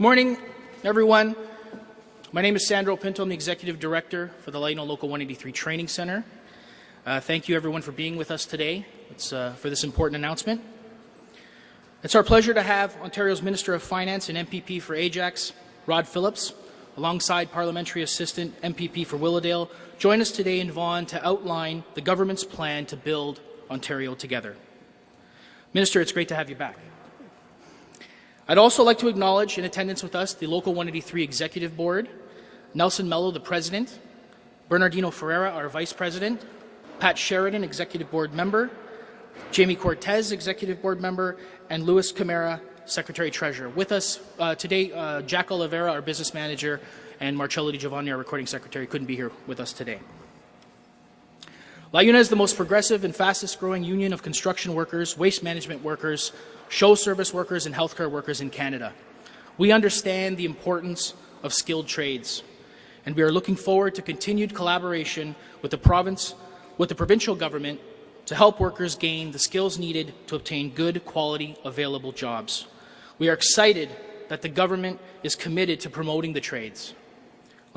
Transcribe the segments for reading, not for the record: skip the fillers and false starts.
Morning, everyone. My name is Sandro Pinto. I'm the Executive Director for the Laino Local 183 Training Center. Thank you, everyone, for being with us today for this important announcement. It's our pleasure to have Ontario's Minister of Finance and MPP for Ajax, Rod Phillips, alongside Parliamentary Assistant MPP for Willowdale, join us today in Vaughan to outline the government's plan to build Ontario together. Minister, it's great to have you back. I'd also like to acknowledge in attendance with us the Local 183 Executive Board, Nelson Mello, the President, Bernardino Ferreira, our Vice President, Pat Sheridan, Executive Board Member, Jamie Cortez, Executive Board Member, and Louis Camara, Secretary-Treasurer. With us today, Jack Oliveira, our Business Manager, and Marcello Di Giovanni, our Recording Secretary, couldn't be here with us today. LIUNA is the most progressive and fastest-growing union of construction workers, waste management workers, show service workers, and healthcare workers in Canada. We understand the importance of skilled trades, and we are looking forward to continued collaboration with the provincial government to help workers gain the skills needed to obtain good, quality, available jobs. We are excited that the government is committed to promoting the trades.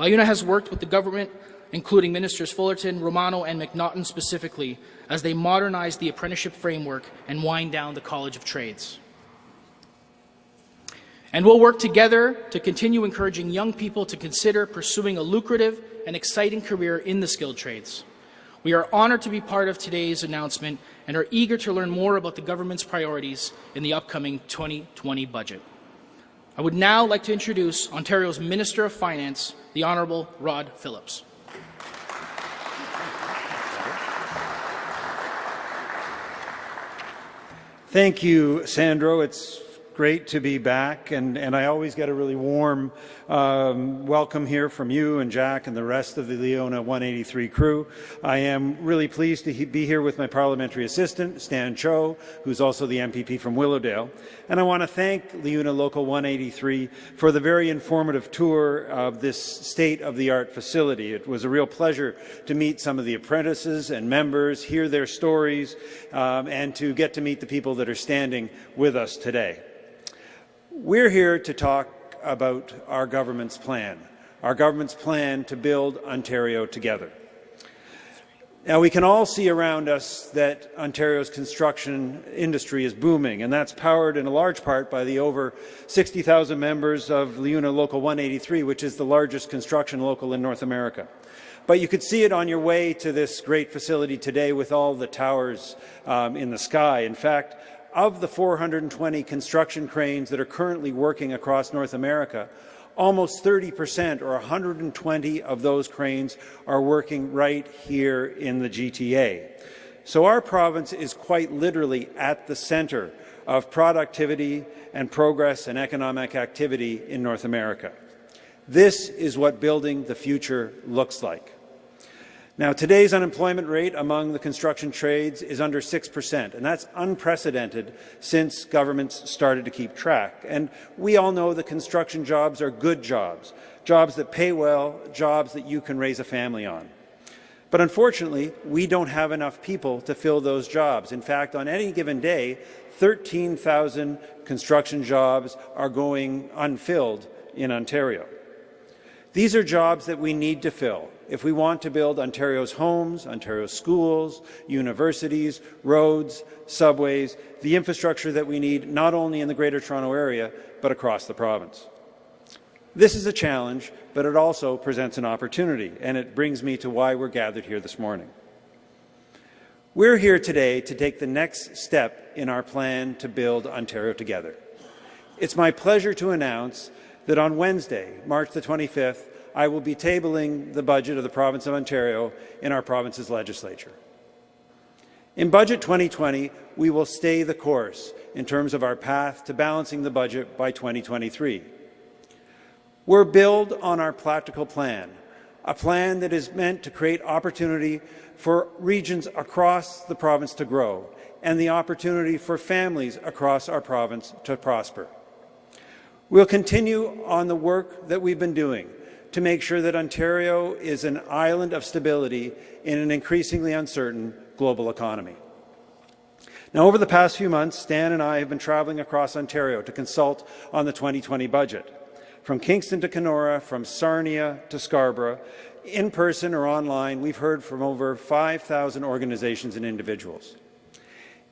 LIUNA has worked with the government, including Ministers Fullerton, Romano, and McNaughton specifically, as they modernize the apprenticeship framework and wind down the College of Trades. And we'll work together to continue encouraging young people to consider pursuing a lucrative and exciting career in the skilled trades. We are honored to be part of today's announcement and are eager to learn more about the government's priorities in the upcoming 2020 budget. I would now like to introduce Ontario's Minister of Finance, the Honourable Rod Phillips. Thank you, Sandro. It's great to be back, and I always get a really warm welcome here from you and Jack and the rest of the LIUNA 183 crew. I am really pleased to be here with my Parliamentary Assistant, Stan Cho, who's also the MPP from Willowdale. And I want to thank LIUNA Local 183 for the very informative tour of this state-of-the-art facility. It was a real pleasure to meet some of the apprentices and members, hear their stories, and to get to meet the people that are standing with us today. We're here to talk about our government's plan to build Ontario together. Now, we can all see around us that Ontario's construction industry is booming, and that's powered in a large part by the over 60,000 members of LIUNA Local 183, which is the largest construction local in North America. But you could see it on your way to this great facility today with all the towers in the sky. In fact, of the 420 construction cranes that are currently working across North America, almost 30% or 120 of those cranes are working right here in the GTA. So our province is quite literally at the center of productivity and progress and economic activity in North America. This is what building the future looks like. Now, today's unemployment rate among the construction trades is under 6%, and that's unprecedented since governments started to keep track. And we all know that construction jobs are good jobs, jobs that pay well, jobs that you can raise a family on. But unfortunately, we don't have enough people to fill those jobs. In fact, on any given day, 13,000 construction jobs are going unfilled in Ontario. These are jobs that we need to fill if we want to build Ontario's homes, Ontario's schools, universities, roads, subways, the infrastructure that we need not only in the Greater Toronto Area, but across the province. This is a challenge, but it also presents an opportunity, and it brings me to why we're gathered here this morning. We're here today to take the next step in our plan to build Ontario together. It's my pleasure to announce that on Wednesday, March the 25th, I will be tabling the budget of the province of Ontario in our province's legislature. In Budget 2020, we will stay the course in terms of our path to balancing the budget by 2023. We'll build on our practical plan, a plan that is meant to create opportunity for regions across the province to grow and the opportunity for families across our province to prosper. We'll continue on the work that we've been doing to make sure that Ontario is an island of stability in an increasingly uncertain global economy. Now, over the past few months, Stan and I have been traveling across Ontario to consult on the 2020 budget. From Kingston to Kenora, from Sarnia to Scarborough, in person or online, we've heard from over 5,000 organizations and individuals.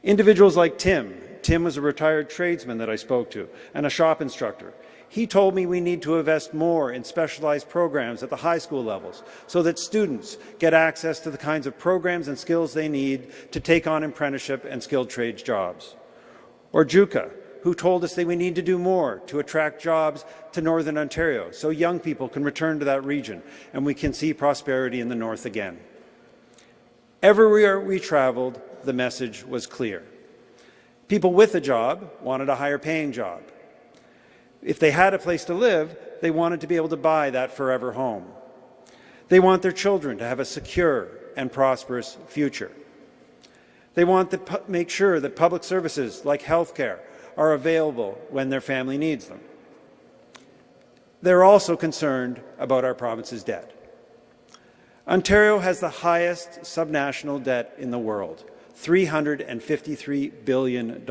Individuals like Tim. Tim was a retired tradesman that I spoke to and a shop instructor. He told me we need to invest more in specialized programs at the high school levels so that students get access to the kinds of programs and skills they need to take on apprenticeship and skilled trades jobs. Or Juka, who told us that we need to do more to attract jobs to Northern Ontario so young people can return to that region and we can see prosperity in the north again. Everywhere we traveled, the message was clear. People with a job wanted a higher paying job. If they had a place to live, they wanted to be able to buy that forever home. They want their children to have a secure and prosperous future. They want to make sure that public services like healthcare are available when their family needs them. They're also concerned about our province's debt. Ontario has the highest subnational debt in the world, $353 billion.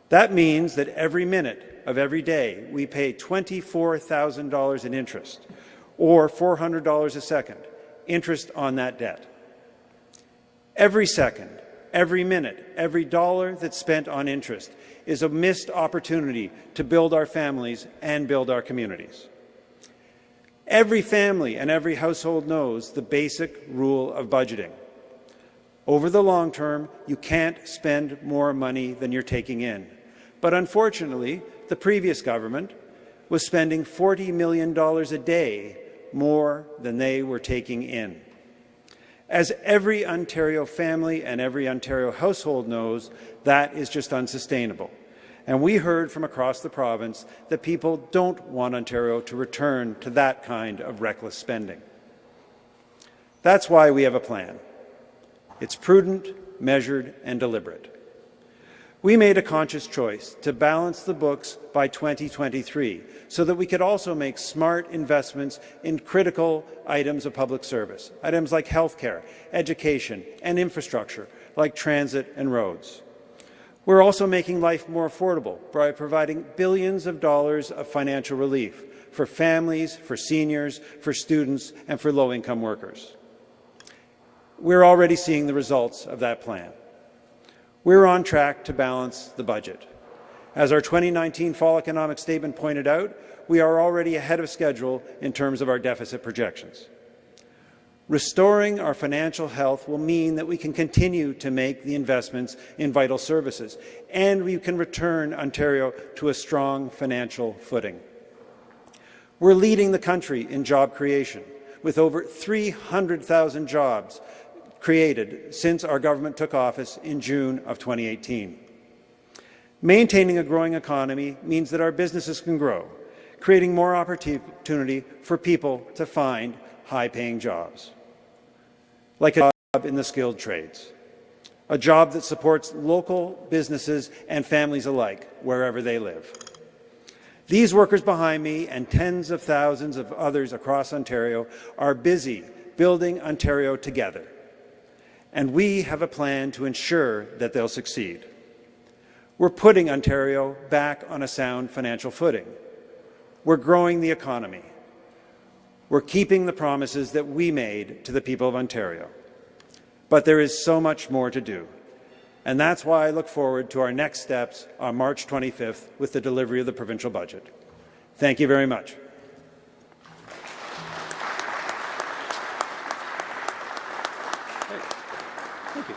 That means that every minute of every day we pay $24,000 in interest, or $400 a second, interest on that debt. Every second, every minute, every dollar that's spent on interest is a missed opportunity to build our families and build our communities. Every family and every household knows the basic rule of budgeting. Over the long term, you can't spend more money than you're taking in. But unfortunately, the previous government was spending $40 million a day more than they were taking in. As every Ontario family and every Ontario household knows, that is just unsustainable. And we heard from across the province that people don't want Ontario to return to that kind of reckless spending. That's why we have a plan. It's prudent, measured, and deliberate. We made a conscious choice to balance the books by 2023 so that we could also make smart investments in critical items of public service, items like healthcare, education, and infrastructure like transit and roads. We're also making life more affordable by providing billions of dollars of financial relief for families, for seniors, for students, and for low-income workers. We're already seeing the results of that plan. We're on track to balance the budget. As our 2019 Fall Economic Statement pointed out, we are already ahead of schedule in terms of our deficit projections. Restoring our financial health will mean that we can continue to make the investments in vital services, and we can return Ontario to a strong financial footing. We're leading the country in job creation, with over 300,000 jobs created since our government took office in June of 2018. Maintaining a growing economy means that our businesses can grow, creating more opportunity for people to find high-paying jobs, like a job in the skilled trades, a job that supports local businesses and families alike wherever they live. These workers behind me and tens of thousands of others across Ontario are busy building Ontario together, and we have a plan to ensure that they'll succeed. We're putting Ontario back on a sound financial footing. We're growing the economy. We're keeping the promises that we made to the people of Ontario. But there is so much more to do. And that's why I look forward to our next steps on March 25th with the delivery of the provincial budget. Thank you very much. Thank you.